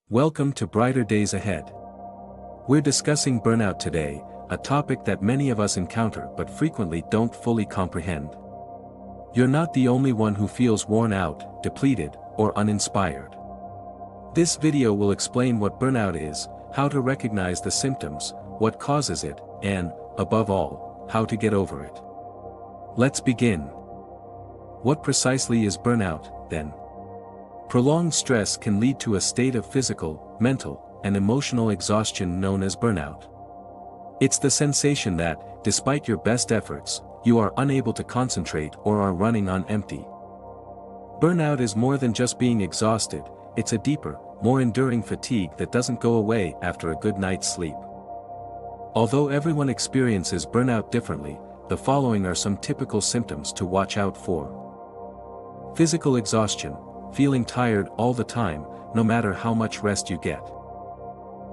Welcome to Brighter Days Ahead. We're discussing burnout today, a topic that many of us encounter but frequently don't fully comprehend. You're not the only one who feels worn out, depleted, or uninspired. This video will explain what burnout is, how to recognize the symptoms, what causes it, and, above all, how to get over it. Let's begin. What precisely is burnout, then? Prolonged stress can lead to a state of physical, mental, and emotional exhaustion known as burnout. It's the sensation that, despite your best efforts, you are unable to concentrate or are running on empty. Burnout is more than just being exhausted, it's a deeper, more enduring fatigue that doesn't go away after a good night's sleep. Although everyone experiences burnout differently, the following are some typical symptoms to watch out for. Physical exhaustion. Feeling tired all the time, no matter how much rest you get.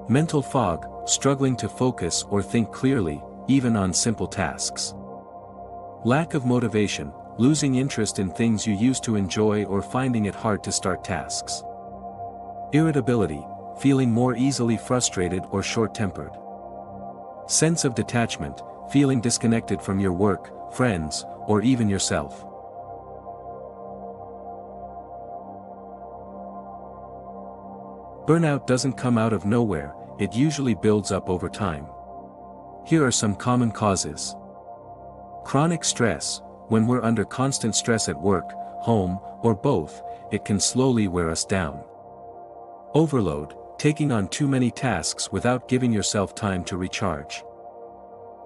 Mental fog, struggling to focus or think clearly, even on simple tasks. Lack of motivation, losing interest in things you used to enjoy or finding it hard to start tasks. Irritability, feeling more easily frustrated or short-tempered. Sense of detachment, feeling disconnected from your work, friends, or even yourself. Burnout doesn't come out of nowhere, it usually builds up over time. Here are some common causes. Chronic stress, when we're under constant stress at work, home, or both, it can slowly wear us down. Overload, taking on too many tasks without giving yourself time to recharge.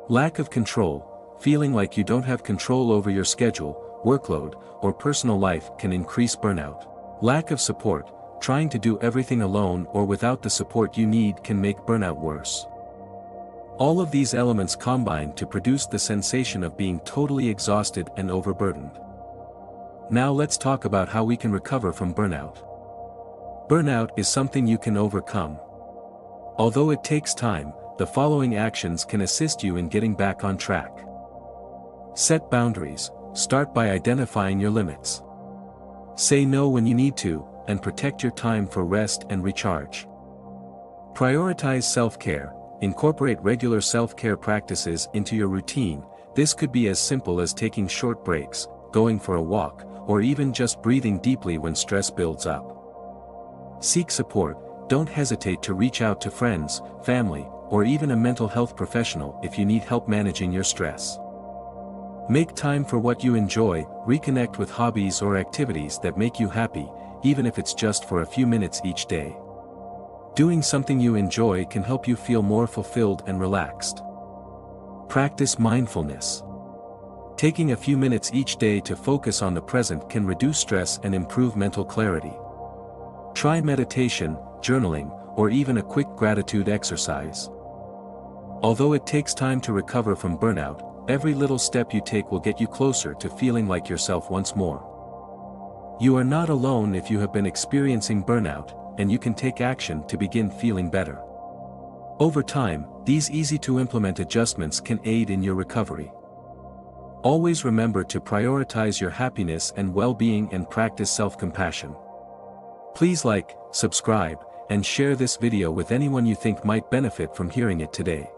Lack of control, feeling like you don't have control over your schedule, workload, or personal life can increase burnout. Lack of support, trying to do everything alone or without the support you need can make burnout worse. All of these elements combine to produce the sensation of being totally exhausted and overburdened. Now let's talk about how we can recover from burnout. Burnout is something you can overcome. Although it takes time, the following actions can assist you in getting back on track. Set boundaries. Start by identifying your limits. Say no when you need to, and protect your time for rest and recharge. Prioritize self-care. Incorporate regular self-care practices into your routine. This could be as simple as taking short breaks, going for a walk, or even just breathing deeply when stress builds up. Seek support. Don't hesitate to reach out to friends, family, or even a mental health professional if you need help managing your stress. Make time for what you enjoy. Reconnect with hobbies or activities that make you happy, even if it's just for a few minutes each day. Doing something you enjoy can help you feel more fulfilled and relaxed. Practice mindfulness. Taking a few minutes each day to focus on the present can reduce stress and improve mental clarity. Try meditation, journaling, or even a quick gratitude exercise. Although it takes time to recover from burnout, every little step you take will get you closer to feeling like yourself once more. You are not alone if you have been experiencing burnout, and you can take action to begin feeling better. Over time, these easy-to-implement adjustments can aid in your recovery. Always remember to prioritize your happiness and well-being and practice self-compassion. Please like, subscribe, and share this video with anyone you think might benefit from hearing it today.